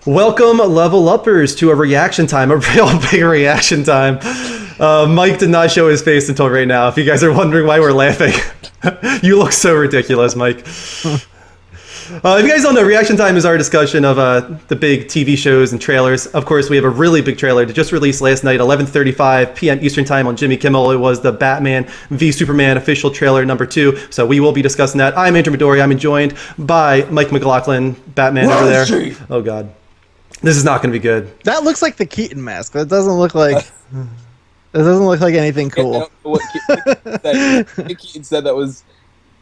Welcome, level uppers, to a reaction time, a real big reaction time. Mike did not show his face until right now. If you guys are wondering why we're laughing, you look so ridiculous, Mike. If you guys don't know, reaction time is our discussion of the big TV shows and trailers. Of course, we have a really big trailer that just released last night, 11:35 p.m. Eastern Time on Jimmy Kimmel. It was the Batman v Superman official trailer number 2. So we will be discussing that. I'm Andrew Midori. I'm joined by Mike McLaughlin, Batman over there. Oh, God. This is not going to be good. That looks like the Keaton mask. That doesn't look like... It doesn't look like anything cool. Keaton said that was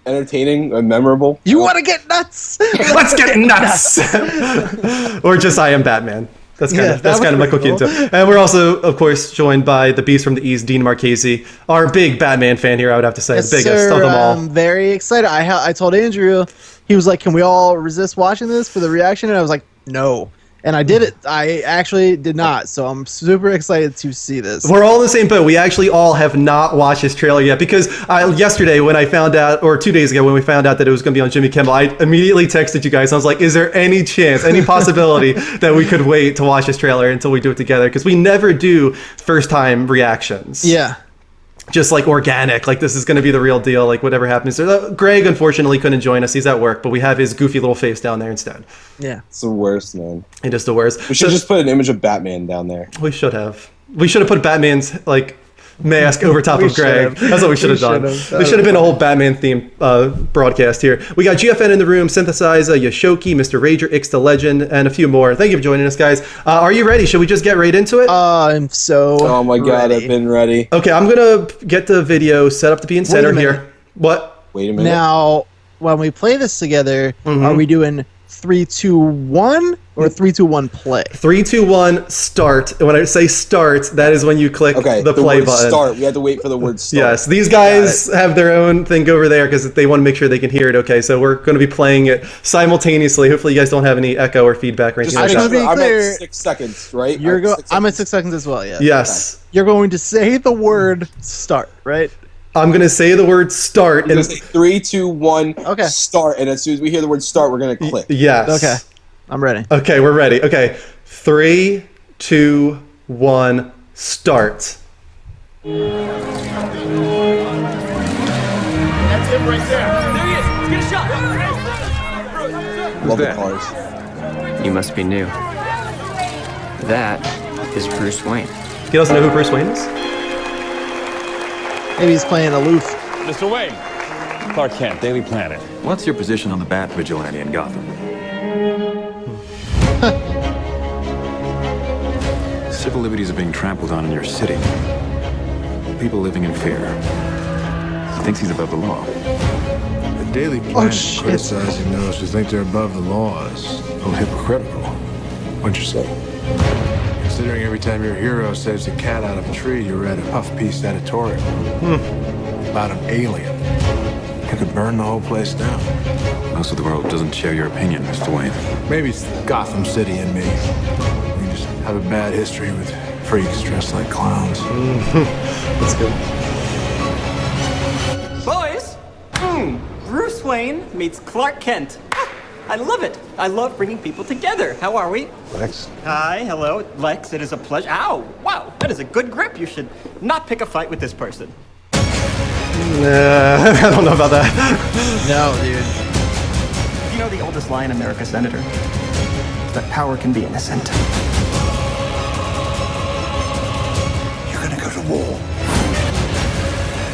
entertaining and memorable. You want to get nuts? Let's get nuts! Or just I am Batman. That's kind of my cookie too. And we're also, of course, joined by the Beast from the East, Dean Marchese, our big Batman fan here. I would have to say, Yes, the biggest sir. of them all. I'm very excited. I told Andrew, he was like, "Can we all resist watching this for the reaction?" And I was like, "No." And I did it. I actually did not. So I'm super excited to see this. We're all in the same boat. We actually all have not watched this trailer yet because yesterday when I found out, or 2 days ago when we found out that it was going to be on Jimmy Kimmel, I immediately texted you guys. I was like, is there any chance, any possibility that we could wait to watch this trailer until we do it together? Because we never do first-time reactions. Yeah. Just like organic, like this is going to be the real deal, like whatever happens. So, Greg unfortunately couldn't join us. He's at work, but we have his goofy little face down there instead. Yeah. It's the worst, man. It is the worst. We should just put an image of Batman down there. We should have. We should have put Batman's like mask over top of Greg. That's what we should have done. We should have been a whole Batman themed broadcast here. We got GFN in the room, Synthesizer, Yashoki, Mr. Rager, Ix the Legend, and a few more. Thank you for joining us, guys. Are you ready? Should we just get right into it? I'm so Oh my God, ready. I've been ready. Okay, I'm gonna get the video set up to be in center here. What? Wait a minute. Now, when we play this together, are we doing 3, 2, 1 or 3, 2, 1 play? 3, 2, 1, start. And when I say start, that is when you click the play word button. Start. We had to wait for the word start. Yes, these guys have their own thing over there because they want to make sure they can hear it. Okay, so we're going to be playing it simultaneously. Hopefully, you guys don't have any echo or feedback or anything like that. be I'm clear, at 6 seconds, right? I'm at 6 seconds as well. Yeah. Yes. Okay. You're going to say the word start, right? I'm going to say the word start. I'm going to say 3, 2, 1, Okay. Start. And as soon as we hear the word start, we're going to click. Yes. Okay. I'm ready. Okay, we're ready. Okay, 3, 2, 1, start. That's it right there. There he is. Let's get a shot. Love the cars. You must be new. That is Bruce Wayne. He doesn't know who Bruce Wayne is? Maybe he's playing aloof. Mr. Wayne, Clark Kent, Daily Planet. What's your position on the Bat Vigilante in Gotham? Civil liberties are being trampled on in your city. People living in fear. He thinks he's above the law. The Daily Planet criticizing those who think they're above the law is a little hypocritical. What'd you say? Considering every time your hero saves a cat out of a tree, you read a puff-piece editorial about an alien who could burn the whole place down. Most of the world doesn't share your opinion, Mr. Wayne. Maybe it's Gotham City and me. We just have a bad history with freaks dressed like clowns. That's good. Boys, Bruce Wayne meets Clark Kent. I love it. I love bringing people together. How are we? Lex? Hi, hello, Lex. It is a pleasure. Ow, wow, that is a good grip. You should not pick a fight with this person. I don't know about that. No, dude. You know the oldest lie in America, Senator? That power can be innocent. You're gonna go to war.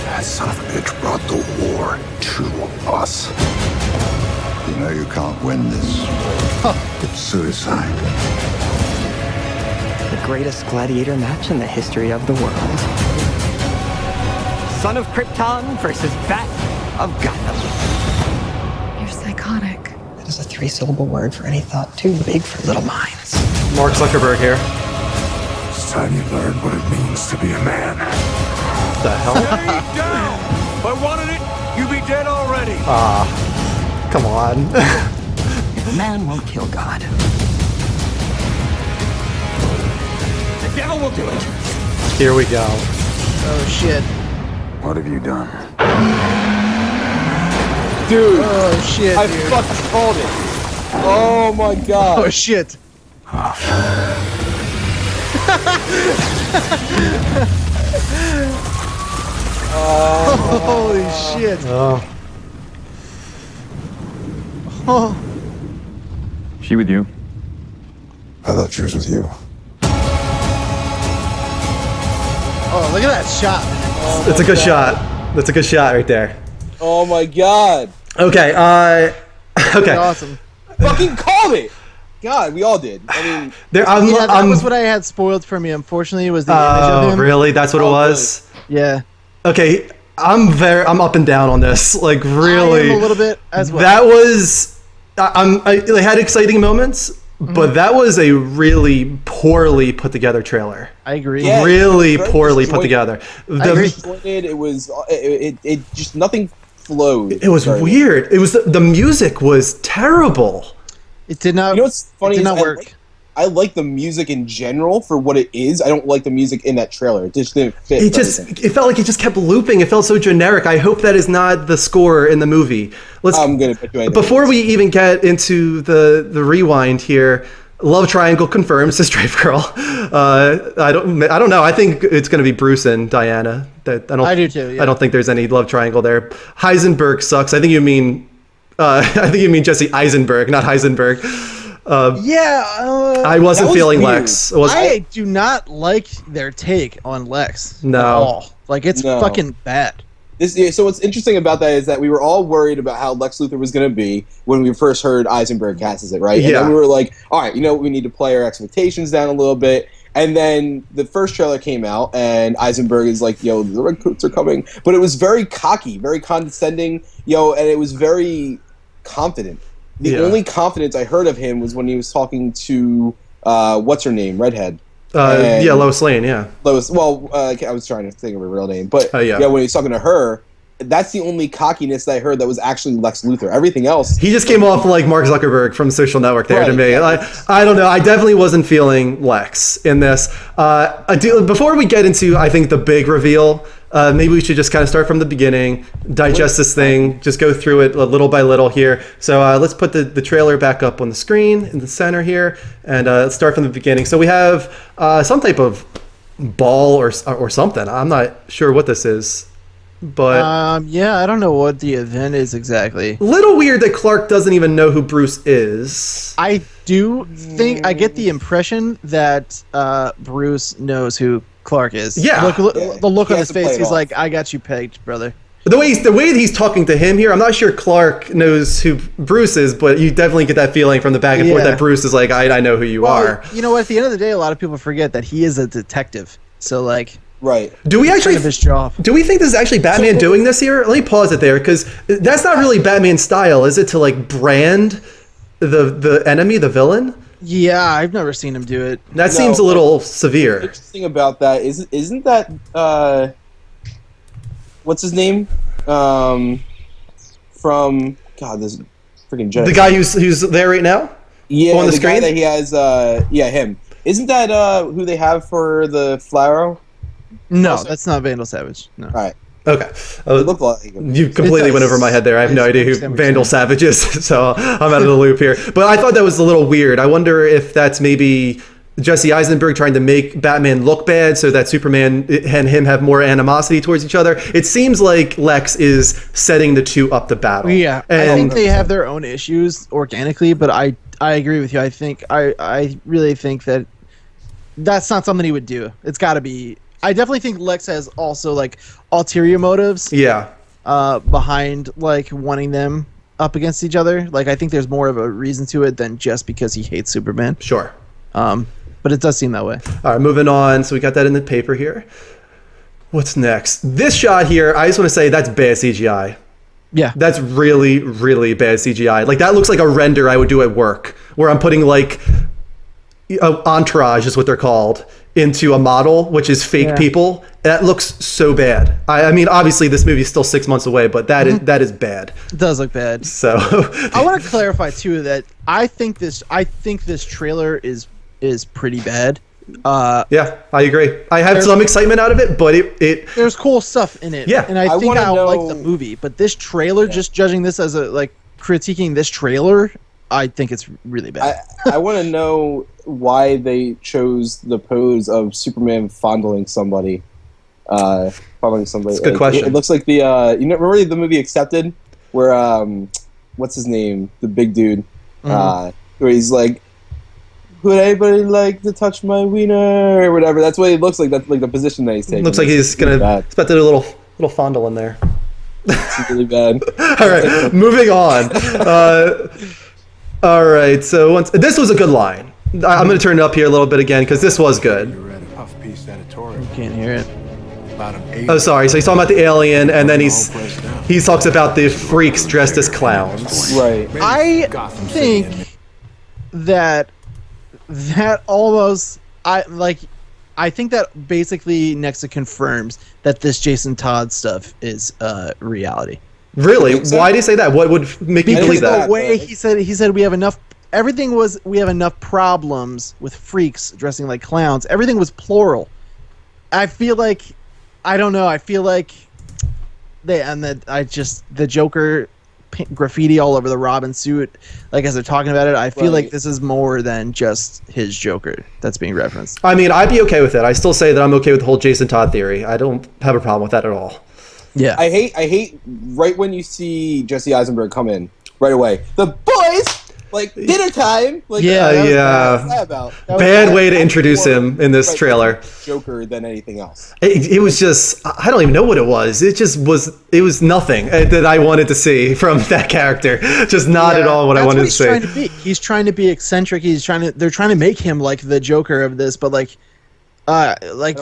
That son of a bitch brought the war to us. You know you can't win this. It's suicide. The greatest gladiator match in the history of the world. Son of Krypton versus Bat of Gotham. You're psychotic. That is a 3-syllable word for any thought too big for little minds. Mark Zuckerberg here. It's time you learn what it means to be a man. What the hell? Stay down. If I wanted it, you'd be dead already. Come on. If man won't kill God, the devil will do it. Here we go. Oh, shit. What have you done? Dude, Oh, shit, I dude. fucking called it. Oh my God. Oh, shit. off. Holy shit. Oh. Oh. She with you? I thought she was with you. Oh, look at that shot. That's a good shot. That's a good shot right there. Oh my god. Okay, okay. Awesome. Fucking called it. God, we all did. I mean, There, Yeah, that was what I had spoiled for me. Unfortunately, was the image of Oh, him. really? That's what it was? Yeah. Okay, I'm up and down on this. Like, really. I am a little bit as well. That was, they had exciting moments, but that was a really poorly put together trailer. I agree. Yeah, Really very poorly put disjointed. together. I agree. disjointed. It was. It just nothing flowed. It was very weird. It was the music was terrible. It did not. You know what's funny? It did is not work. I like the music in general for what it is. I don't like the music in that trailer. It just didn't fit. It felt like it just kept looping. It felt so generic. I hope that is not the score in the movie. I'm gonna put you in. Before we even get into the rewind here, love triangle confirmed, says Strafe Girl. I don't know. I think it's going to be Bruce and Diana. I do too. Yeah. I don't think there's any love triangle there. Heisenberg sucks. I think you mean Jesse Eisenberg, not Heisenberg. I wasn't was feeling weird. Lex. I do not like their take on Lex. No. At all. Like, it's No. fucking bad. So what's interesting about that is that we were all worried about how Lex Luthor was going to be when we first heard Eisenberg casts it, right? And Yeah. then we were like, all right, we need to play our expectations down a little bit. And then the first trailer came out, and Eisenberg is like, yo, the Redcoats are coming. But it was very cocky, very condescending, and it was very confident. The only confidence I heard of him was when he was talking to, what's her name, Redhead. Lois Lane, yeah. Lois. Well, I was trying to think of her real name, but yeah, when he was talking to her, that's the only cockiness that I heard that was actually Lex Luthor. Everything else, he just came off like Mark Zuckerberg from Social Network there to me. Right. I don't know. I definitely wasn't feeling Lex in this. Before we get into, I think, the big reveal, maybe we should just kind of start from the beginning, digest this thing, just go through it little by little here. So let's put the trailer back up on the screen in the center here, and let's start from the beginning. So we have some type of ball or something. I'm not sure what this is. But I don't know what the event is exactly. Little weird that Clark doesn't even know who Bruce is. I do think I get the impression that Bruce knows who Clark is. Yeah. The look on his face, he's like, I got you pegged, brother. The way that he's talking to him here, I'm not sure Clark knows who Bruce is, but you definitely get that feeling from the back and forth that Bruce is like, I know who you are. You know what? At the end of the day, a lot of people forget that he is a detective. So, like... Right. Do we actually? Kind of his job. Do we think this is actually Batman doing this here? Let me pause it there, because that's not really Batman style, is it? To like brand the enemy, the villain. Yeah, I've never seen him do it. That seems a little severe. The interesting about that isn't that what's his name? From this freaking Jedi. The guy who's there right now. Yeah, on the screen. Guy that he has. Him. Isn't that who they have for the Flarrow? No, that's not Vandal Savage. No. All right. Okay. It looked like you completely went over my head there. I have no idea who Vandal Savage is, so I'm out of the loop here. But I thought that was a little weird. I wonder if that's maybe Jesse Eisenberg trying to make Batman look bad so that Superman and him have more animosity towards each other. It seems like Lex is setting the two up to battle. Yeah, and I think they have their own issues organically, but I agree with you. I think I really think that that's not something he would do. It's got to be. I definitely think Lex has also like ulterior motives. Yeah. Behind like wanting them up against each other. Like I think there's more of a reason to it than just because he hates Superman. Sure. But it does seem that way. All right, moving on. So we got that in the paper here. What's next? This shot here, I just want to say that's bad CGI. Yeah. That's really, really bad CGI. Like that looks like a render I would do at work, where I'm putting like entourage is what they're called, into a model, which is fake people. That looks so bad. I mean, obviously this movie is still 6 months away, but that is bad. It does look bad. So I want to clarify too that I think this trailer is pretty bad. Yeah, I agree. I have some excitement out of it, but it there's cool stuff in it. Yeah. And I think I'll like the movie, but this trailer, just judging this as a like critiquing this trailer, I think it's really bad. I want to know why they chose the pose of Superman fondling somebody. Fondling somebody. It's a good question. It looks like the remember the movie Accepted, where what's his name, the big dude, where he's like, would anybody like to touch my wiener or whatever? That's what it looks like. That's like the position that he's taking. Looks like he's gonna expect a little fondle in there. It's really bad. All right, moving on. All right, so this was a good line. I'm going to turn it up here a little bit again because this was good. You read a puff piece editorial. You can't hear it. About an alien. Oh, sorry. So he's talking about the alien, and then he talks about the freaks dressed as clowns. Right. I think that almost I think that basically next confirms that this Jason Todd stuff is reality. Really? Why do you say that? What would make me believe that? The way he said we have enough. We have enough problems with freaks dressing like clowns. Everything was plural. I feel like, I don't know. I feel like the Joker graffiti all over the Robin suit, like as they're talking about it, I feel like this is more than just his Joker that's being referenced. I mean, I'd be okay with it. I still say that I'm okay with the whole Jason Todd theory. I don't have a problem with that at all. Yeah. I hate right when you see Jesse Eisenberg come in right away. The boys, like dinner time. Like, bad way to introduce him in this trailer. Joker than anything else. It was just, I don't even know what it was. It was nothing that I wanted to see from that character. Just not at all what I wanted to see. Trying to be. He's trying to be eccentric. They're trying to make him like the Joker of this, but like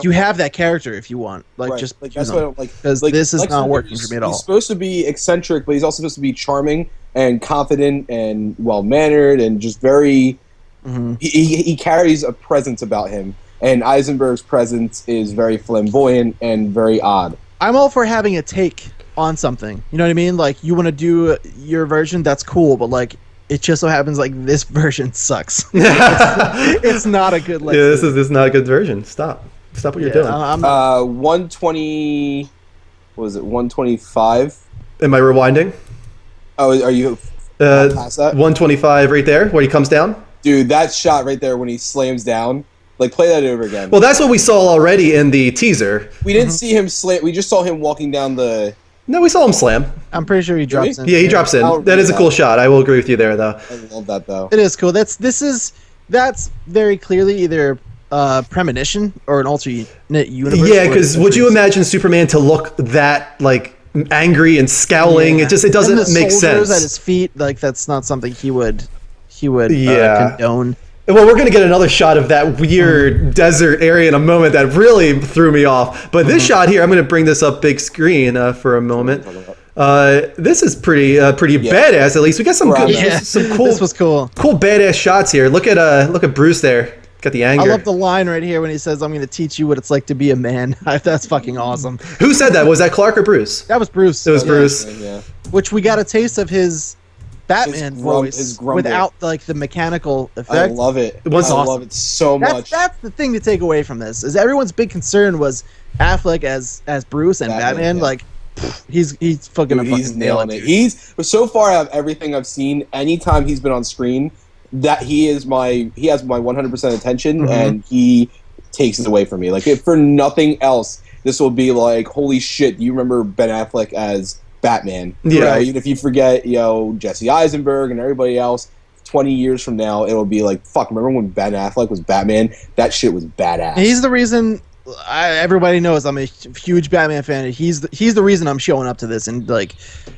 you have that character if you want. Just that's what I don't like. Because this is not working for me at all. He's supposed to be eccentric, but he's also supposed to be charming and confident and well-mannered and just very... He carries a presence about him, and Eisenberg's presence is very flamboyant and very odd. I'm all for having a take on something. You know what I mean? Like, you want to do your version, that's cool, but like, it just so happens like this version sucks. It's not a good... this is not a good version. Stop what you're doing. 120... What was it? 125? Am I rewinding? Oh, are you past that? 125 right there, where he comes down? Dude, that shot right there when he slams down. Like, play that over again. Well, that's what we saw already in the teaser. We didn't see him slam. We just saw him walking down the... No, we saw him slam. I'm pretty sure he drops in. Yeah, he drops in. That is a cool shot. I will agree with you there, though. I love that, though. It is cool. That's very clearly either premonition or an alternate universe. Yeah, because would you imagine Superman to look that, like, angry and scowling? It doesn't make sense. At his feet, like, that's not something he would condone. Well, we're gonna get another shot of that weird desert area in a moment that really threw me off. But this shot here, I'm gonna bring this up big screen for a moment. This is pretty badass. At least we got some some cool. This was cool badass shots here. Look at Bruce there. Got the anger. I love the line right here when he says, "I'm going to teach you what it's like to be a man." That's fucking awesome. Who said that? Was that Clark or Bruce? That was Bruce. It was Bruce. Yeah. Which we got a taste of his Batman voice without like the mechanical effect. I love it. I love it so much. That's the thing to take away from this. Is everyone's big concern was Affleck as Bruce and Batman. Yeah. Like he's fucking nailing it. He's so far out of everything I've seen. Anytime he's been on screen, that he has my 100% attention, and he takes it away from me. Like, if for nothing else, this will be like, holy shit, you remember Ben Affleck as Batman? Yeah. Even if you forget, Jesse Eisenberg and everybody else, 20 years from now, it'll be like, fuck, remember when Ben Affleck was Batman? That shit was badass. He's the reason... everybody knows I'm a huge Batman fan. He's the reason I'm showing up to this, and like,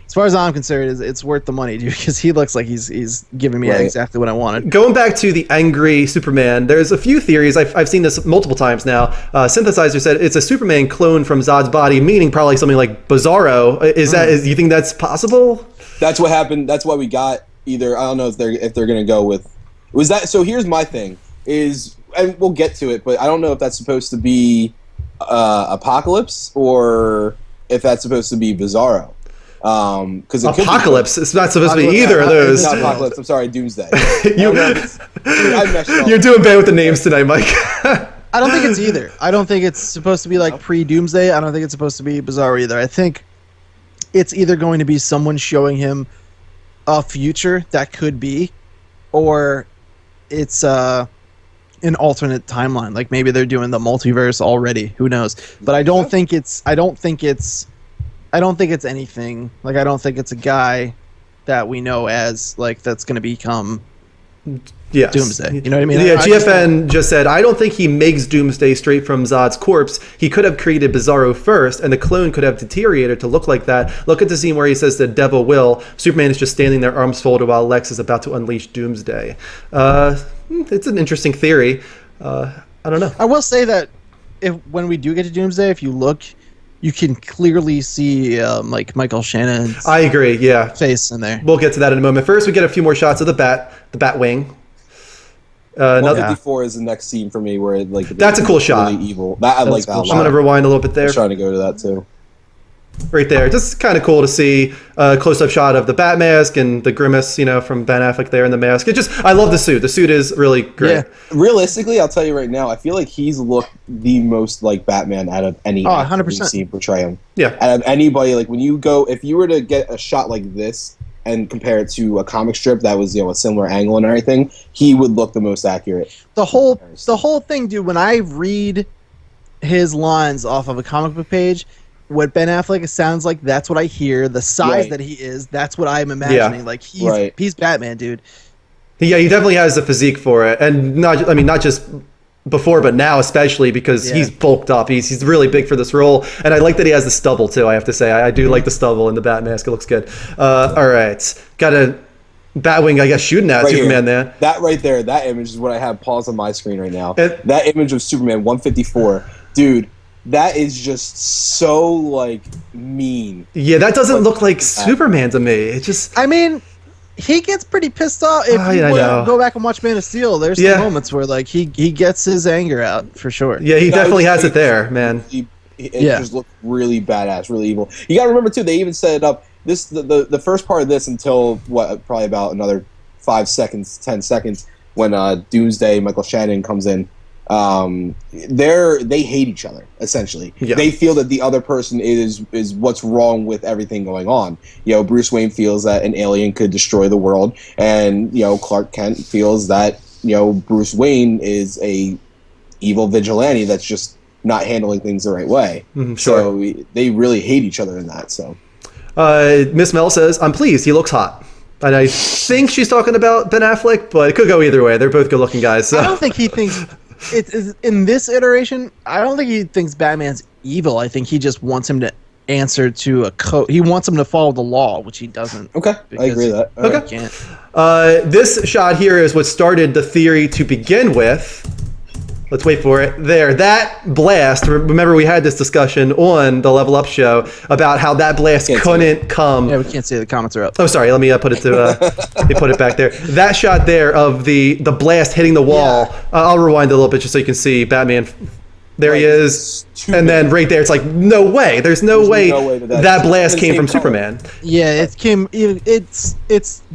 as far as I'm concerned, it's worth the money, dude, because he looks like he's giving me exactly what I wanted. Going back to the angry Superman, there's a few theories. I've seen this multiple times now. Synthesizer said it's a Superman clone from Zod's body, meaning probably something like Bizarro. Do you think that's possible? That's what happened. That's why we got either. I don't know if they're gonna go with. Was that so? Here's my thing. And we'll get to it, but I don't know if that's supposed to be Apocalypse or if that's supposed to be Bizarro. Because Apocalypse, it's not supposed to be either of those. Not Apocalypse. I'm sorry, Doomsday. You're doing bad with the names tonight, Mike. I don't think it's either. I don't think it's supposed to be like pre-Doomsday. I don't think it's supposed to be Bizarro either. I think it's either going to be someone showing him a future that could be or it's an alternate timeline. Like maybe they're doing the multiverse already. Who knows? But I don't think it's anything. Like I don't think it's a guy that we know as like that's going to become Yes. Doomsday. You know what I mean? Yeah, GFN just said, I don't think he makes Doomsday straight from Zod's corpse. He could have created Bizarro first, and the clone could have deteriorated to look like that. Look at the scene where he says the devil will. Superman is just standing there, arms folded, while Lex is about to unleash Doomsday. It's an interesting theory. I don't know. I will say that when we do get to Doomsday, if you look, you can clearly see like Michael Shannon's I agree, yeah. face in there. We'll get to that in a moment. First, we get a few more shots of the Batwing. 154 is the next scene for me where it, like that's a cool shot. Really evil. I like that a lot. I'm gonna rewind a little bit there. I was trying to go to that too. Right there, just kind of cool to see a close-up shot of the bat mask and the grimace, from Ben Affleck there in the mask. I love the suit. The suit is really great. Yeah. Realistically, I'll tell you right now, I feel like he's looked the most like Batman out of any actor we've seen portray him. Yeah. Out of anybody, like when you go, if you were to get a shot like this and compare it to a comic strip that was a similar angle and everything, he would look the most accurate. The whole thing, dude. When I read his lines off of a comic book page, what Ben Affleck sounds like, that's what I hear. The size that he is, that's what I'm imagining. Like he's Batman, dude. Yeah, he definitely has the physique for it, and not just before, but now especially because he's bulked up. He's really big for this role, and I like that he has the stubble too. I have to say, I do like the stubble in the bat mask. It looks good. All right, got a Batwing, I guess, shooting at Superman there. That right there, that image is what I have paused on my screen right now. That image of Superman 154, dude. That is just so like mean. Yeah, that doesn't look like Superman to me. It just. I mean, he gets pretty pissed off. If you go back and watch Man of Steel, there's some moments where like he gets his anger out for sure. Yeah, he definitely has it there, man. It just looked really badass, really evil. You got to remember too, they even set it up. The first part of this until probably about another 5 seconds, 10 seconds when Doomsday Michael Shannon comes in. They hate each other essentially. Yeah. They feel that the other person is what's wrong with everything going on. Bruce Wayne feels that an alien could destroy the world, and Clark Kent feels that Bruce Wayne is a evil vigilante that's just not handling things the right way. Sure. So they really hate each other in that. So Miss Mel says, "I'm pleased. He looks hot." And I think she's talking about Ben Affleck, but it could go either way. They're both good-looking guys. So. I don't think he thinks. It's in this iteration, I don't think he thinks Batman's evil. I think he just wants him to answer to a code. He wants him to follow the law, which he doesn't. Okay, I agree with that. Okay. He can't. This shot here is what started the theory to begin with. Let's wait for it. There, that blast. Remember, we had this discussion on the Level Up show about how that blast couldn't come. Yeah, we can't see the comments are up. Oh, sorry. Let me put it to. Let me put it back there. That shot there of the blast hitting the wall. Yeah. I'll rewind a little bit just so you can see Batman. There he is, and then right there, it's like no way. There's no way that blast came from Superman. Yeah, it came. It's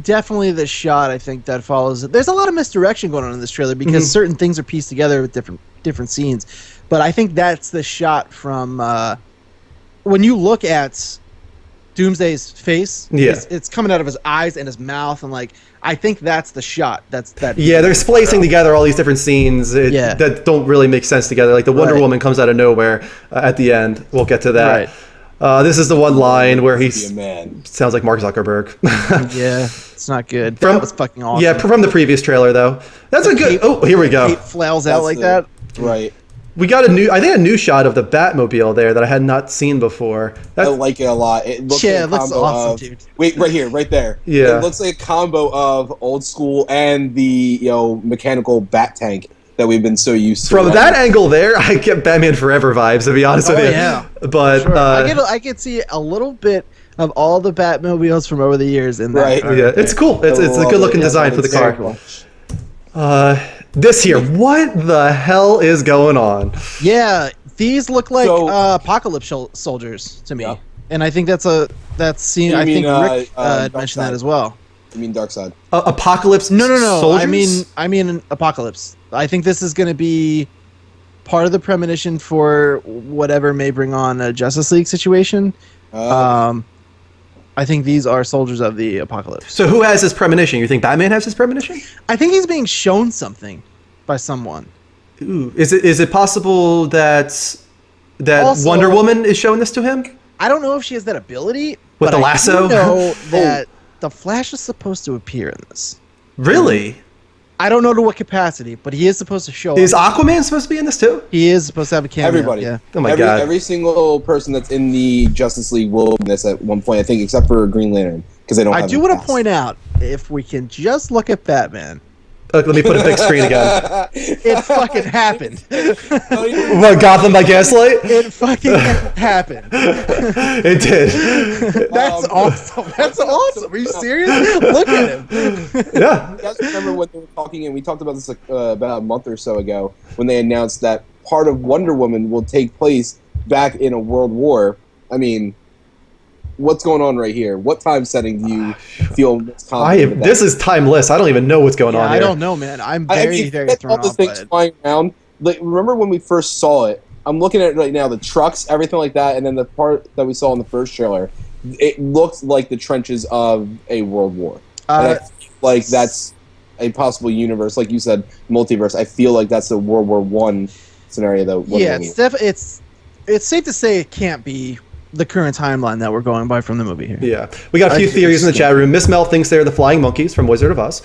definitely the shot I think that follows it. There's a lot of misdirection going on in this trailer because certain things are pieced together with different scenes, but I think that's the shot from when you look at Doomsday's face. Yeah, it's coming out of his eyes and his mouth, and like I think that's the shot. Yeah, they're splicing together all these different scenes that don't really make sense together. Like the Wonder Woman comes out of nowhere at the end. We'll get to that. Right. This is the one line where he sounds like Mark Zuckerberg. Yeah, it's not good. That was fucking awesome. Yeah, from the previous trailer though. That's a good. Here we go. Kate flails out like that. Right. We got a new shot of the Batmobile there that I had not seen before. I like it a lot. It looks like it looks awesome, dude. Wait, right here, right there. Yeah. It looks like a combo of old school and the mechanical bat tank that we've been so used to. From that angle there, I get Batman Forever vibes, to be honest with you. Yeah. But sure. I get see a little bit of all the Batmobiles from over the years in that. Right. Yeah, it's cool. It's a good looking design for the car. Cool. This here, what the hell is going on? Yeah, these look like Apocalypse soldiers to me, and I think that's scene. I think Rick mentioned that as well. You mean Darkseid? Apocalypse? No. Soldiers? I mean Apocalypse. I think this is going to be part of the premonition for whatever may bring on a Justice League situation. I think these are soldiers of the apocalypse. So who has his premonition? You think Batman has his premonition? I think he's being shown something by someone. Ooh. Is it possible that Also- Wonder Woman is showing this to him? I don't know if she has that ability. With but the lasso? I do know that the Flash is supposed to appear in this. Really? I don't know to what capacity, but he is supposed to show Is up. Aquaman supposed to be in this too? He is supposed to have a cameo. Everybody. Yeah. Oh my God. Every single person that's in the Justice League will be in this at one point, I think, except for Green Lantern, because they don't. I have do a want to pass. point out, if we can just look at Batman, Let me put a big screen again. it fucking happened. What, Gotham by Gaslight? It fucking happened. It did. That's awesome. That's awesome. Are you serious? Look at him. Yeah. You guys remember when they were talking, and we talked about this about a month or so ago, when they announced that part of Wonder Woman will take place back in a world war. I mean, what's going on right here? What time setting do you feel most confident with that? This is timeless. I don't even know what's going on here. I don't know, man. I'm I very, mean, very all thrown the off by things it. flying around. Like, remember when we first saw it? I'm looking at it right now, the trucks, everything like that, and then the part that we saw in the first trailer, it looked like the trenches of a world war. And I feel like that's a possible universe, like you said, multiverse. I feel like that's a World War One scenario. That Yeah, it's safe to say it can't be the current timeline that we're going by from the movie here. Yeah. We got a few theories in the chat room. Miss Mel thinks they're the flying monkeys from Wizard of Oz.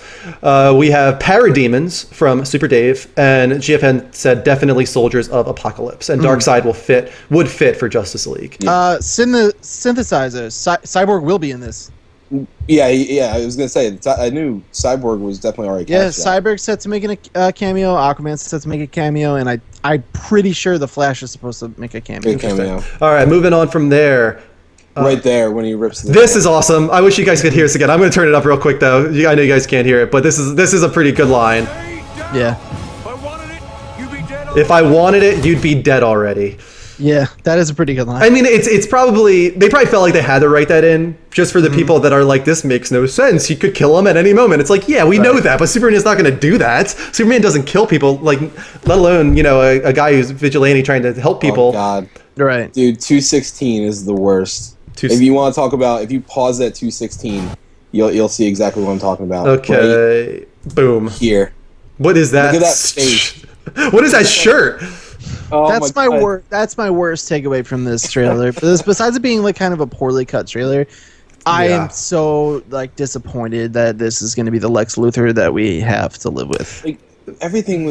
We have parademons from Super Dave, and GFN said definitely soldiers of Apocalypse, and Darkseid would fit for Justice League. Synthesizer, Cyborg will be in this. Yeah, I was gonna say, I knew Cyborg was definitely already. Yeah, cast out. Cyborg's set to make a cameo. Aquaman's set to make a cameo, and I'm pretty sure the Flash is supposed to make a cameo. Big cameo. All right, moving on from there. Right there when he rips. This is awesome. I wish you guys could hear this again. I'm going to turn it up real quick though. I know you guys can't hear it, but this is a pretty good line. Yeah. If I wanted it, you'd be dead already. Yeah, that is a pretty good line. I mean, it's probably they probably felt like they had to write that in just for the people that are like, this makes no sense. He could kill him at any moment. It's like, yeah, we know that, but Superman is not going to do that. Superman doesn't kill people, like, let alone a guy who's vigilante trying to help people. Oh God, right, dude, 216 is the worst. If you want to talk about, if you pause at 216, you'll see exactly what I'm talking about. Okay, right boom. Here. What is that? Look at that face. What is that shirt? Oh that's my worst. That's my worst takeaway from this trailer. Besides it being like kind of a poorly cut trailer, I am so like disappointed that this is going to be the Lex Luthor that we have to live with. Like, everything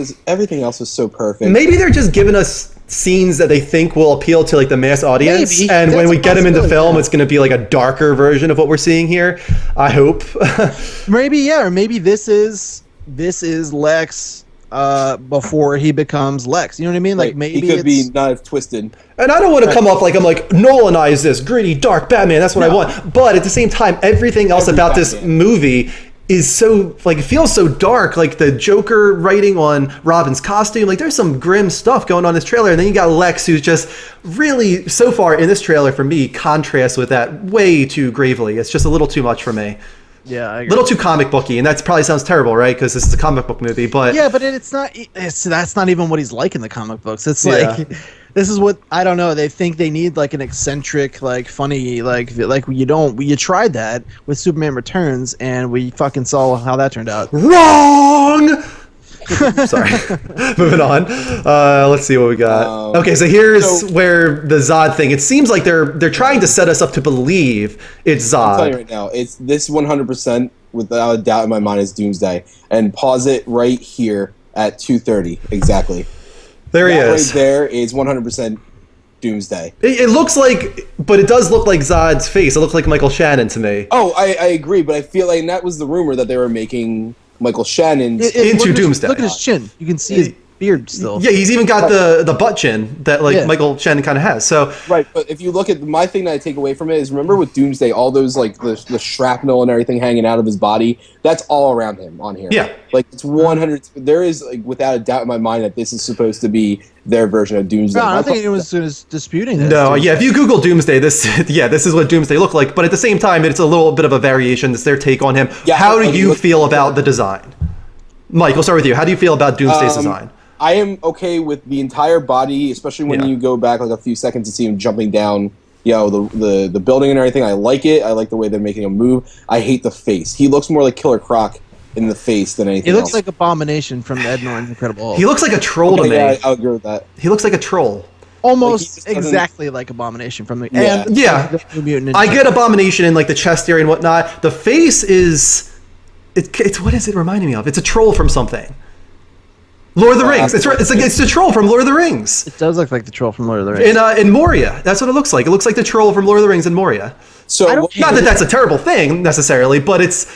else was so perfect. Maybe they're just giving us scenes that they think will appeal to like the mass audience, Maybe. and when That's we a get them into possibility, film, yeah. it's going to be like a darker version of what we're seeing here. I hope. Maybe, yeah, or maybe this is Lex before he becomes Lex. You know what I mean? Like, maybe he could be not as twisted. And I don't want to come off like I'm like Nolanize this gritty, dark Batman. That's what I want. But at the same time, everything else about this movie is so like it feels so dark. Like the Joker writing on Robin's costume. Like there's some grim stuff going on in this trailer. And then you got Lex, who's just really so far in this trailer for me contrasts with that way too gravely. It's just a little too much for me. Yeah, I agree. Little too comic booky, and that probably sounds terrible, right? Because this is a comic book movie, but yeah, but it's not. That's not even what he's like in the comic books. It's like this is what I don't know. They think they need like an eccentric, like funny, like you don't. You tried that with Superman Returns, and we fucking saw how that turned out. Wrong. Sorry. Moving on. Let's see what we got. Okay, so here's where the Zod thing. It seems like they're trying to set us up to believe it's Zod. I'll tell you right now, it's this 100% without a doubt in my mind is Doomsday. And pause it right here at 2:30 exactly. There he that is. Right there is 100% Doomsday. It looks like, but it does look like Zod's face. It looks like Michael Shannon to me. Oh, I agree, but I feel like and that was the rumor that they were making Michael Shannon's into Doomsday. Look at his chin. You can see his beard still. Yeah, he's even got the butt chin that like Michael Shannon kind of has. So right, but if you look at my thing that I take away from it is remember with Doomsday, all those like the shrapnel and everything hanging out of his body, that's all around him on here. Yeah, like it's 100. There is like without a doubt in my mind that this is supposed to be their version of Doomsday. No, I don't think anyone's disputing this. No, yeah, if you Google Doomsday, this is what Doomsday looked like. But at the same time, it's a little bit of a variation. It's their take on him. Yeah, how do you feel about the design? Mike, we'll start with you. How do you feel about Doomsday's design? I am okay with the entire body, especially when you go back like a few seconds to see him jumping down the building and everything. I like it. I like the way they're making him move. I hate the face. He looks more like Killer Croc in the face than anything He looks else. like Abomination from Ed Norton's Incredible Hulk. He looks like a troll to me. Yeah, I'll agree with that. He looks like a troll. Almost Like, exactly like Abomination from the Yeah. and Yeah. the New Mutant Ninja I get Abomination in like the chest area and whatnot. The face is, it's what is it reminding me of? It's a troll from something. Lord of the Rings. It's the troll from Lord of the Rings. It does look like the troll from Lord of the Rings. In Moria, that's what it looks like. It looks like the troll from Lord of the Rings in Moria. So Not that that's a terrible thing necessarily, but it's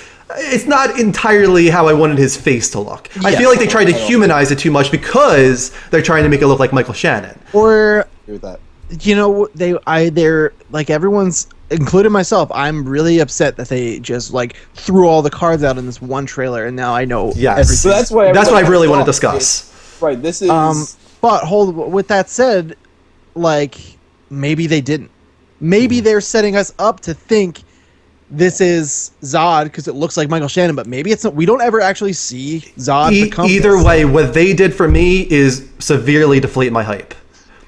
not entirely how I wanted his face to look. I Yes. feel like they tried to humanize it too much because they're trying to make it look like Michael Shannon. Or agree with that. they're like everyone's, including myself. I'm really upset that they just like threw all the cards out in this one trailer, and now I know Yes. everything. So that's what That's what I everybody really want to thought. discuss. Right. This is. But with that said, like maybe they didn't. Maybe they're setting us up to think this is Zod because it looks like Michael Shannon, but maybe it's not. We don't ever actually see Zod become Either this. way, what they did for me is severely deflate my hype.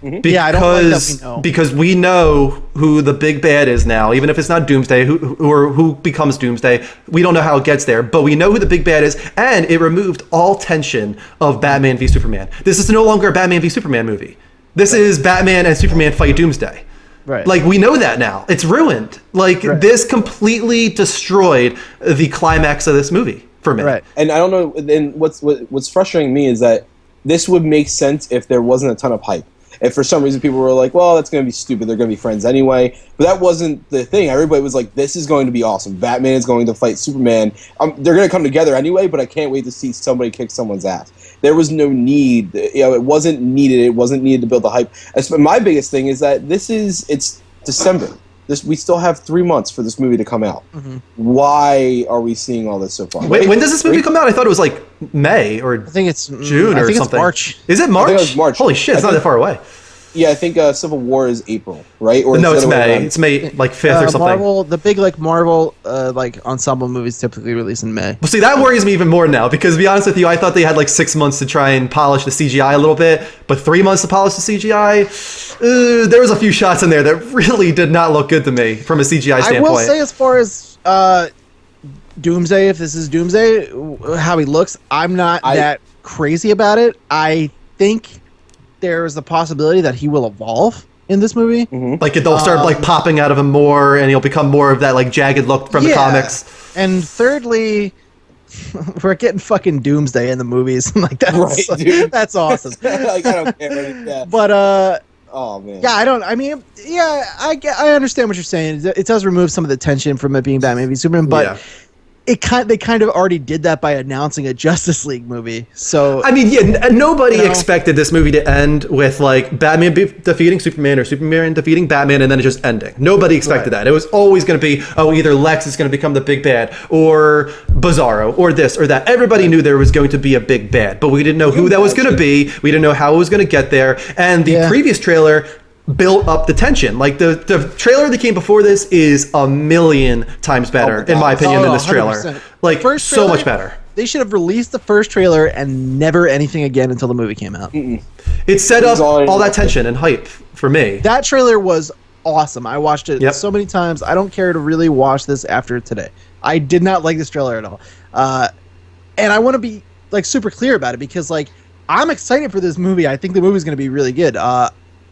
Because, Yeah, I don't like that we know. because we know who the big bad is now, even if it's not Doomsday, who becomes Doomsday. We don't know how it gets there, but we know who the big bad is, and it removed all tension of Batman v Superman. This is no longer a Batman v Superman movie. This is Batman and Superman fight Doomsday. Right. Like, we know that now. It's ruined. Like, this completely destroyed the climax of this movie for me. Right. And I don't know. And what's frustrating me is that this would make sense if there wasn't a ton of hype. If for some reason people were like, well, that's going to be stupid. They're going to be friends anyway. But that wasn't the thing. Everybody was like, this is going to be awesome. Batman is going to fight Superman. They're going to come together anyway, but I can't wait to see somebody kick someone's ass. There was no need. It wasn't needed. It wasn't needed to build the hype. My biggest thing is that it's December. We still have 3 months for this movie to come out. Mm-hmm. Why are we seeing all this so far? Wait, when does this movie come out? I thought it was like May or I think it's June I or think something. It's March. Is it March? I think it was March. Holy shit, it's not that far away. Yeah, I think Civil War is April, right? Or No, is it's it the other way May. around? It's May like 5th or something. Marvel, the big like Marvel like ensemble movies typically release in May. Well, see, that worries me even more now because, to be honest with you, I thought they had like 6 months to try and polish the CGI a little bit, but 3 months to polish the CGI, there was a few shots in there that really did not look good to me from a CGI standpoint. I will say, as far as Doomsday, if this is Doomsday, how he looks, I'm not that crazy about it. I think there is a possibility that he will evolve in this movie. Like they'll start like popping out of him more, and he'll become more of that like jagged look from the comics. And thirdly, we're getting fucking Doomsday in the movies. Like that's Right, dude. that's awesome. Like, I don't care. Yeah. But Oh man. yeah, I understand what you're saying. It does remove some of the tension from it being Batman v Superman, but Yeah. they kind of already did that by announcing a Justice League movie. So I mean, yeah, nobody expected this movie to end with like Batman defeating Superman or Superman defeating Batman and then it just ending. Nobody expected that. It was always going to be, either Lex is going to become the big bad or Bizarro or this or that. Everybody knew there was going to be a big bad, but we didn't know who that was going to be. We didn't know how it was going to get there. And the previous trailer built up the tension. Like the trailer that came before this is a million times better, in my opinion, than this trailer. 100%. Like First so trailer, much better. They should have released the first trailer and never anything again until the movie came out. It set up all that tension and hype for me. That trailer was awesome. I watched it so many times. I don't care to really watch this after today. I did not like this trailer at all. And I want to be like super clear about it because like I'm excited for this movie. I think the movie's going to be really good.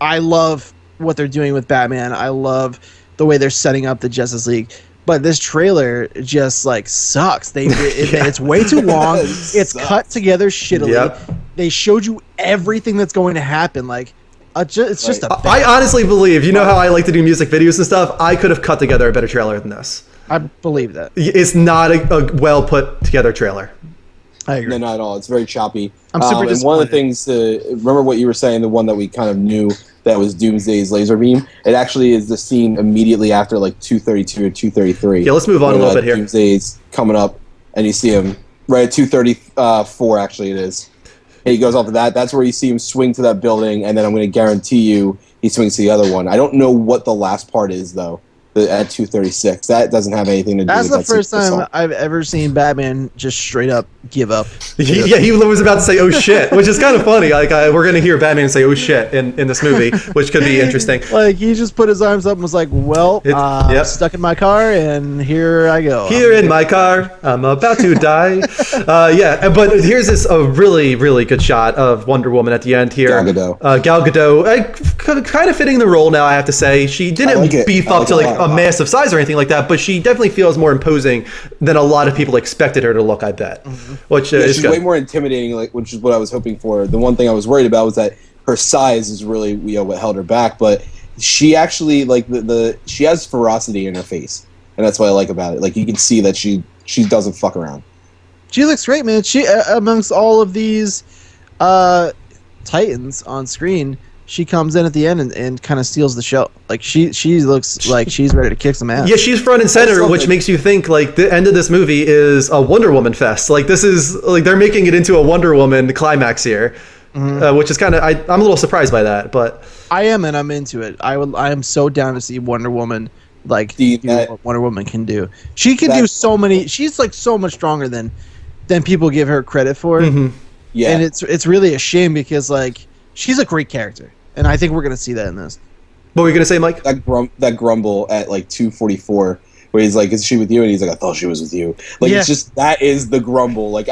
I love what they're doing with Batman. I love the way they're setting up the Justice League. But this trailer just like sucks. It's way too long. It's cut together shittily. Yep. They showed you everything that's going to happen. Like it's just a. I honestly believe, you know how I like to do music videos and stuff? I could have cut together a better trailer than this. I believe that. It's not a well put together trailer. I agree. No, not at all. It's very choppy. I'm super and one of the things remember what you were saying, the one that we kind of knew that was Doomsday's laser beam. It actually is the scene immediately after like 232 or 233. Yeah, let's move on a little bit here. Doomsday's coming up, and you see him right at 234. Actually, it is. And he goes off of that. That's where you see him swing to that building, and then I'm going to guarantee you he swings to the other one. I don't know what the last part is though. At 236, that doesn't have anything to do. That's with the first time I've ever seen Batman just straight up give up. He was about to say "oh shit," which is kind of funny. Like we're gonna hear Batman say "oh shit" in this movie, which could be interesting. Like he just put his arms up and was like, "Well, I'm stuck in my car, and here I go. Here in my car, I'm about to die." But here's this a really really good shot of Wonder Woman at the end here. Gal Gadot, kind of fitting the role now. I have to say, she didn't beef up to like a massive size or anything like that, but she definitely feels more imposing than a lot of people expected her to look. I bet. Mm-hmm. Which is she's good. Way more intimidating, like, which is what I was hoping for. The one thing I was worried about was that her size is really what held her back, but she actually like she has ferocity in her face, and that's what I like about it. Like you can see that she doesn't fuck around. She looks great, man. She amongst all of these titans on screen, she comes in at the end and kind of steals the show. Like she looks like she's ready to kick some ass. Yeah, she's front and center, which makes you think like the end of this movie is a Wonder Woman fest. Like this is like they're making it into a Wonder Woman climax here, which is kind of I'm a little surprised by that, but I am, and I'm into it. I am so down to see Wonder Woman like do what Wonder Woman can do. She can do so many. She's like so much stronger than people give her credit for. Mm-hmm. Yeah, and it's really a shame because like she's a great character. And I think we're gonna see that in this. What were you gonna say, Mike? That grumble at like 2:44, where he's like, "Is she with you?" And he's like, "I thought she was with you." Like it's just that is the grumble. Like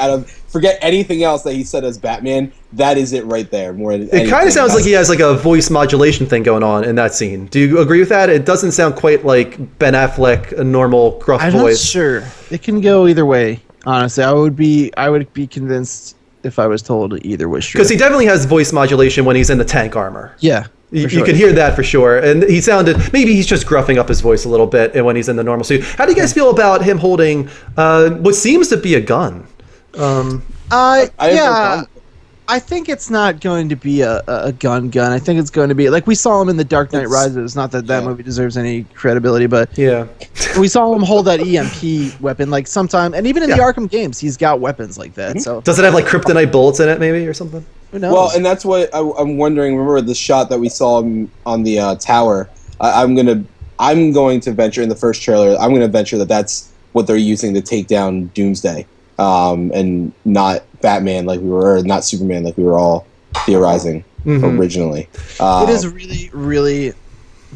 forget anything else that he said as Batman. That is it right there. More than it kind of sounds like he has like a voice modulation thing going on in that scene. Do you agree with that? It doesn't sound quite like Ben Affleck, a normal gruff voice. I'm not sure. It can go either way. Honestly, I would be convinced if I was told either was true. Because he definitely has voice modulation when he's in the tank armor. Yeah. You can hear that for sure. And he sounded, maybe he's just gruffing up his voice a little bit when he's in the normal suit. How do you guys feel about him holding what seems to be a gun? I think it's not going to be a gun. I think it's going to be like we saw him in The Dark Knight Rises. Not that movie deserves any credibility, but we saw him hold that EMP weapon like sometime, and even in the Arkham games, he's got weapons like that. So does it have like kryptonite bullets in it, maybe or something? Who knows? Well, and that's what I'm wondering. Remember the shot that we saw on the tower? I'm going to venture in the first trailer. I'm going to venture that that's what they're using to take down Doomsday. And not Batman like we were, or not Superman like we were all theorizing originally. It is really, really,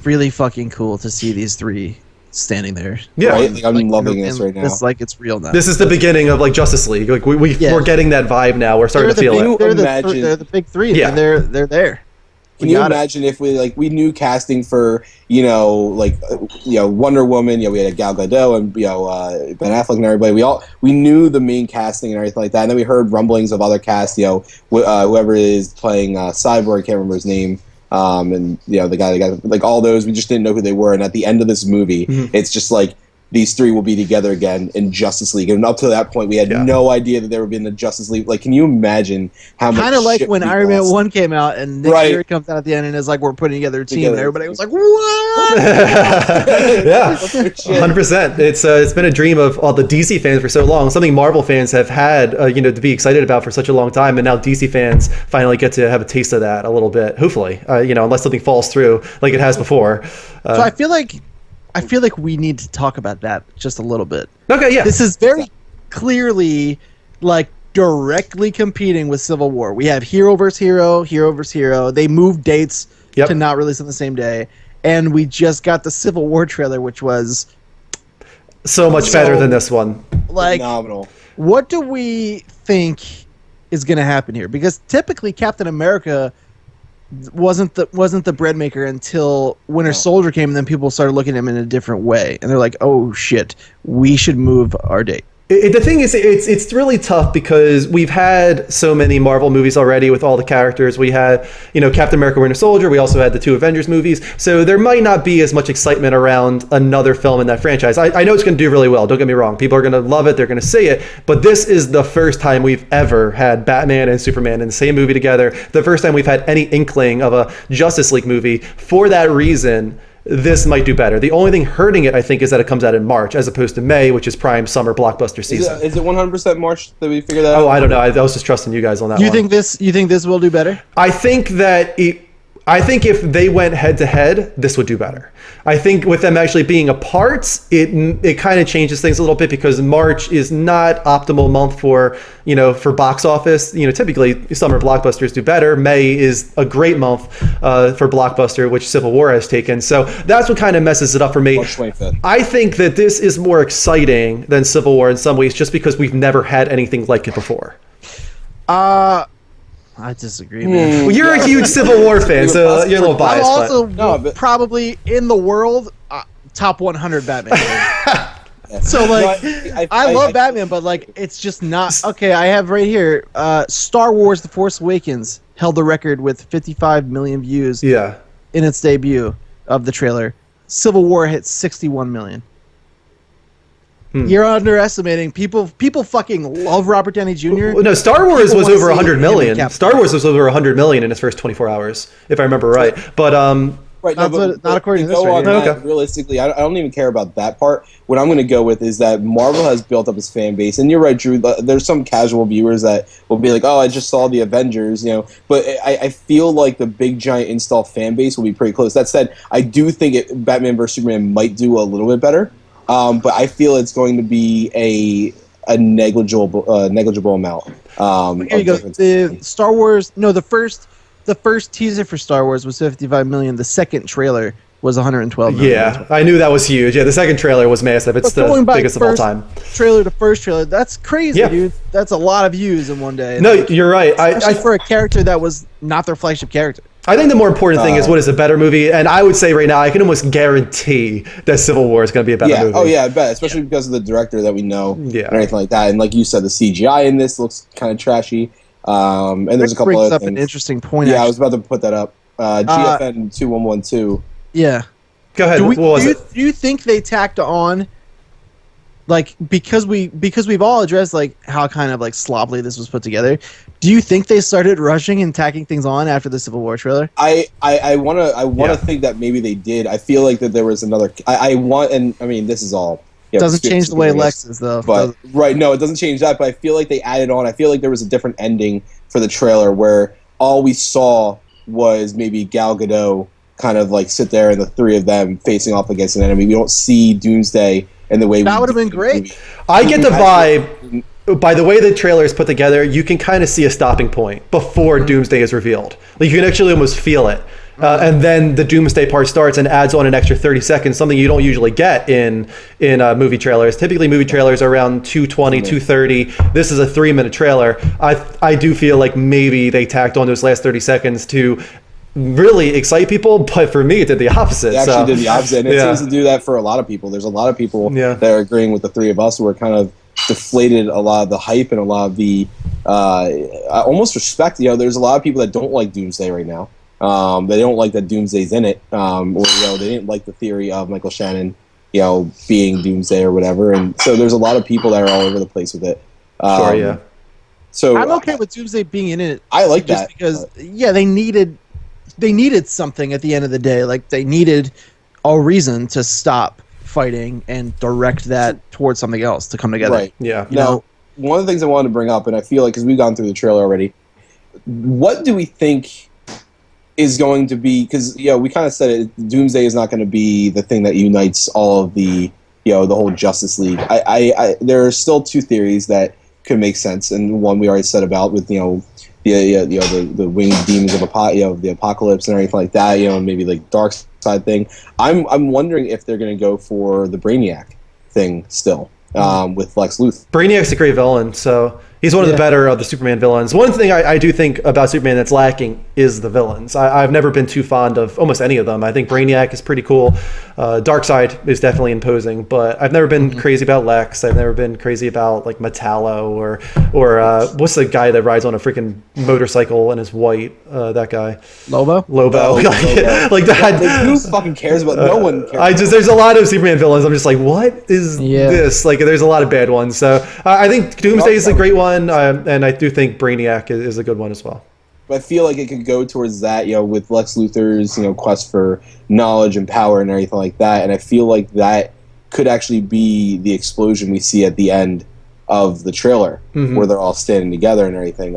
really fucking cool to see these three standing there. Yeah, right? Like, I'm loving this right now. It's like it's real now. This is the beginning of like Justice League. Like we're getting that vibe now. We're starting to feel it. They're the big three. Yeah, they're there. Can you imagine if we knew casting for Wonder Woman, we had Gal Gadot and Ben Affleck and everybody. We knew the main casting and everything like that, and then we heard rumblings of other cast. Whoever is playing Cyborg, I can't remember his name. And the guy that got like all those, we just didn't know who they were. And at the end of this movie, it's just like these three will be together again in Justice League. And up to that point, we had no idea that they would be in the Justice League. Like, can you imagine how much? Kind of like when Iron Man 1 came out and Nick Fury comes out at the end and is like, we're putting together a team, and everybody was like, what? Yeah, 100%. It's been a dream of all the DC fans for so long. Something Marvel fans have had, to be excited about for such a long time, and now DC fans finally get to have a taste of that a little bit. Hopefully, unless something falls through like it has before. So I feel like we need to talk about that just a little bit. Okay, yeah. This is very clearly like directly competing with Civil War. We have hero versus hero. They moved dates to not release on the same day. And we just got the Civil War trailer, which was so much better than this one. Like, phenomenal. What do we think is going to happen here? Because typically Captain America wasn't the bread maker until Winter Soldier came, and then people started looking at him in a different way, and they're like, "Oh shit, we should move our date." The thing is, it's really tough because we've had so many Marvel movies already with all the characters. We had, Captain America: Winter Soldier. We also had the 2 Avengers movies. So there might not be as much excitement around another film in that franchise. I know it's going to do really well. Don't get me wrong. People are going to love it. They're going to see it. But this is the first time we've ever had Batman and Superman in the same movie together. The first time we've had any inkling of a Justice League movie. For that reason, this might do better. The only thing hurting it, I think, is that it comes out in March as opposed to May, which is prime summer blockbuster season. Is it 100% March that we figured that out? Oh, I don't know. I was just trusting you guys on that one. You think this will do better? I think that I think if they went head to head, this would do better. I think with them actually being apart, it kind of changes things a little bit because March is not optimal month for box office. Typically summer blockbusters do better. May is a great month for blockbuster, which Civil War has taken. So that's what kind of messes it up for me. March 25th. I think that this is more exciting than Civil War in some ways, just because we've never had anything like it before. I disagree, man. Well, you're a huge Civil War fan, so you're a little biased. I'm also probably in the world top 100 Batman. So like, I love Batman, but like, it's just not okay. I have right here, Star Wars: The Force Awakens held the record with 55 million views. Yeah. In its debut of the trailer, Civil War hit 61 million. You're underestimating people. People fucking love Robert Downey Jr. No, Star Wars was over 100 million. Star Wars was over 100 million in its first 24 hours, if I remember right. But right, not according to this. Right, okay. Realistically, I don't even care about that part. What I'm going to go with is that Marvel has built up its fan base, and you're right, Drew. There's some casual viewers that will be like, "Oh, I just saw the Avengers," But I feel like the big giant install fan base will be pretty close. That said, I do think Batman vs Superman might do a little bit better. But I feel it's going to be a negligible amount. Here you go. The Star Wars. No, the first teaser for Star Wars was 55 million. The second trailer was 112 million. Yeah, I knew that was huge. Yeah, the second trailer was massive. It's the biggest of all time. Trailer to first trailer. That's crazy, dude. That's a lot of views in one day. No, you're right. Especially for a character that was not their flagship character. I think the more important thing is what is a better movie, and I would say right now I can almost guarantee that Civil War is going to be a better movie. Oh yeah, I bet, especially because of the director that we know and everything like that. And like you said, the CGI in this looks kind of trashy. And there's a couple other things. An interesting point. Yeah, I was about to put that up. GFN 2112. Yeah. Go ahead. Do you think they tacked on, like, because we've all addressed like how kind of like sloppily this was put together? Do you think they started rushing and tacking things on after the Civil War trailer? I want to think that maybe they did. I feel like that there was another. This is all. Doesn't change the way Lex is though. But no, it doesn't change that. But I feel like they added on. I feel like there was a different ending for the trailer where all we saw was maybe Gal Gadot kind of like sit there and the three of them facing off against an enemy. We don't see Doomsday in the way that would have been great. I get the vibe. By the way the trailer is put together, you can kind of see a stopping point before Doomsday is revealed. Like, you can actually almost feel it. And then the Doomsday part starts and adds on an extra 30 seconds, something you don't usually get in movie trailers. Typically, movie trailers are around 2:20, 2:30. This is a 3-minute trailer. I do feel like maybe they tacked on those last 30 seconds to really excite people, but for me, it did the opposite. It actually did the opposite, and it seems to do that for a lot of people. There's a lot of people that are agreeing with the three of us who are kind of deflated a lot of the hype and a lot of the almost respect. There's a lot of people that don't like Doomsday right now. They don't like that Doomsday's in it, or they didn't like the theory of Michael Shannon, being Doomsday or whatever. And so there's a lot of people that are all over the place with it. Sure, yeah. So I'm okay with Doomsday being in it. I like just that because they needed something at the end of the day. Like, they needed a reason to stop fighting and direct that towards something else to come together. Right. Yeah. Now, one of the things I wanted to bring up, and I feel like because we've gone through the trailer already, what do we think is going to be? Because we kind of said it. Doomsday is not going to be the thing that unites all of the the whole Justice League. There are still two theories that could make sense, and one we already said about with the winged demons of the apocalypse and everything like that, and maybe like dark side thing. I'm wondering if they're going to go for the Brainiac thing still with Lex Luthor. Brainiac's a great villain, so he's one of the better of the Superman villains. One thing I do think about Superman that's lacking is the villains. I've never been too fond of almost any of them. I think Brainiac is pretty cool. Darkseid is definitely imposing, but I've never been crazy about Lex. I've never been crazy about like Metallo or what's the guy that rides on a freaking motorcycle and is white? That guy. Lobo. Like that. Like, who fucking cares about? No one cares. There's a lot of Superman villains. I'm just like, what is this? Like, there's a lot of bad ones. So I think Doomsday is a great one. And I do think Brainiac is a good one as well. But I feel like it could go towards that, with Lex Luthor's, quest for knowledge and power and everything like that. And I feel like that could actually be the explosion we see at the end of the trailer, where they're all standing together and everything.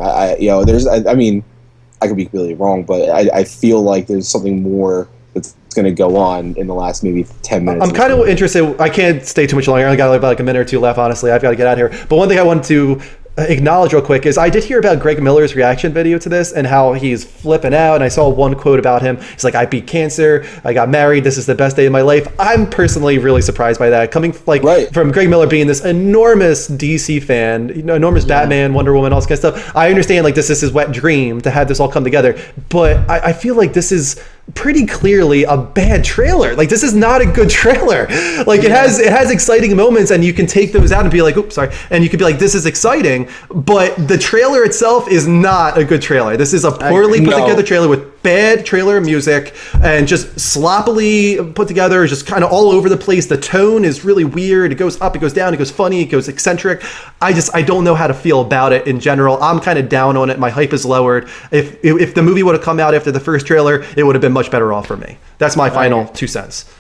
I could be completely wrong, but I feel like there's something more that's going to go on in the last maybe 10 minutes. I'm kind of interested. I can't stay too much longer. I only got about like a minute or two left, honestly. I've got to get out of here. But one thing I wanted to acknowledge real quick is I did hear about Greg Miller's reaction video to this and how he's flipping out, and I saw one quote about him. He's like, I beat cancer, I got married, this is the best day of my life. I'm personally really surprised by that, coming from Greg Miller being this enormous DC fan, enormous Batman, Wonder Woman, all this kind of stuff. I understand like this is his wet dream to have this all come together, but I feel like this is pretty clearly a bad trailer. Like, this is not a good trailer. Like, it has exciting moments, and you can take those out and be like, oops, sorry, and you could be like, this is exciting, but the trailer itself is not a good trailer. This is a poorly put together trailer with bad trailer music and just sloppily put together, just kind of all over the place. The tone is really weird. It goes up, it goes down, it goes funny, it goes eccentric. I don't know how to feel about it in general. I'm kind of down on it. My hype is lowered. If the movie would have come out after the first trailer, it would have been much better off for me. That's my final 2 cents.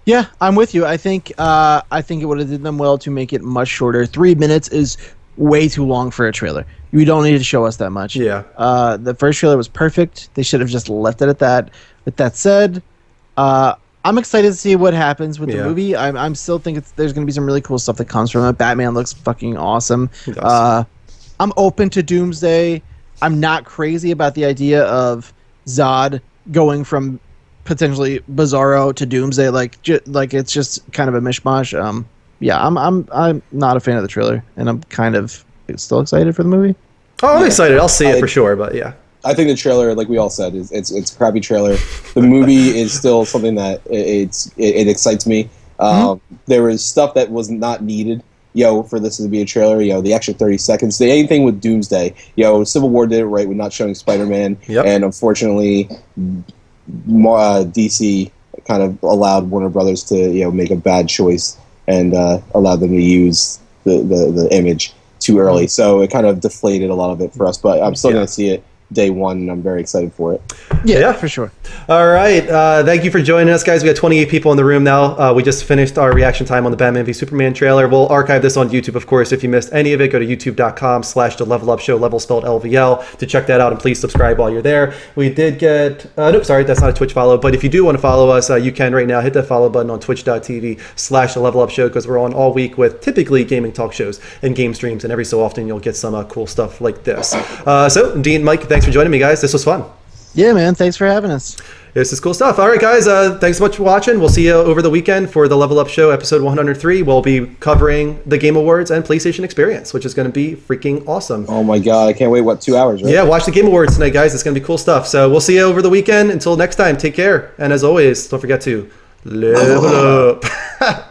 Yeah, I'm with you. I think it would have did them well to make it much shorter. 3 minutes is way too long for a trailer. You don't need to show us that much. Yeah. The first trailer was perfect. They should have just left it at that. With that said, I'm excited to see what happens with the movie. I'm still think there's going to be some really cool stuff that comes from it. Batman looks fucking awesome. I'm open to Doomsday. I'm not crazy about the idea of Zod going from potentially Bizarro to Doomsday. Like it's just kind of a mishmash. I'm not a fan of the trailer, and I'm kind of still excited for the movie. Oh, I'm excited. I'll see it for sure, but yeah. I think the trailer, like we all said, it's a crappy trailer. The movie is still something that it excites me. There was stuff that was not needed, for this to be a trailer. The extra 30 seconds. Anything with Doomsday. Civil War did it right with not showing Spider-Man, and unfortunately, DC kind of allowed Warner Brothers to make a bad choice and allowed them to use the image too early. So it kind of deflated a lot of it for us. But I'm still going to see it day one, and I'm very excited for it. Yeah, for sure. All right. Thank you for joining us, guys. We got 28 people in the room now. We just finished our reaction time on the Batman v Superman trailer. We'll archive this on YouTube, of course. If you missed any of it, go to youtube.com/The Level Up Show, level spelled LVL, to check that out, and please subscribe while you're there. We did get, nope, sorry, that's not a Twitch follow, but if you do want to follow us, you can right now. Hit that follow button on twitch.tv/The Level Up Show, because we're on all week with typically gaming talk shows and game streams, and every so often you'll get some cool stuff like this. So, Dean, Mike, thanks for joining me, guys. This was fun. Yeah, man. Thanks for having us. This is cool stuff. All right, guys. Thanks so much for watching. We'll see you over the weekend for the Level Up Show, episode 103. We'll be covering the Game Awards and PlayStation Experience, which is going to be freaking awesome. Oh my God. I can't wait. 2 hours, right? Yeah, watch the Game Awards tonight, guys. It's going to be cool stuff. So we'll see you over the weekend. Until next time, take care. And as always, don't forget to level up.